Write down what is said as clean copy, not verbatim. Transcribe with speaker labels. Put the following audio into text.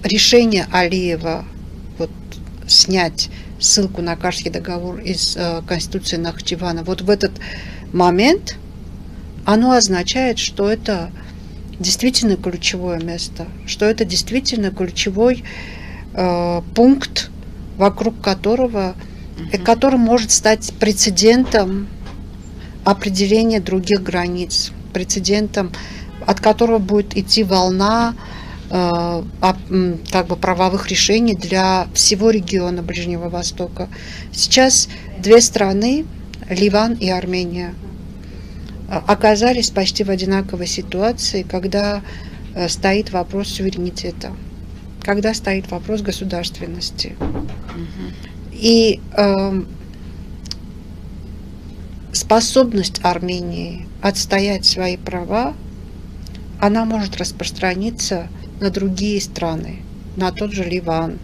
Speaker 1: решение Алиева вот, снять ссылку на Кашский договор из Конституции Нахчивана вот в этот момент, оно означает, что это действительно ключевое место, что это действительно ключевой пункт, вокруг которого, который может стать прецедентом определения других границ, прецедентом, от которого будет идти волна как бы правовых решений для всего региона Ближнего Востока. Сейчас две страны, Ливан и Армения, оказались почти в одинаковой ситуации, когда стоит вопрос суверенитета, когда стоит вопрос государственности. И способность Армении отстоять свои права, она может распространиться на другие страны, на тот же Ливан,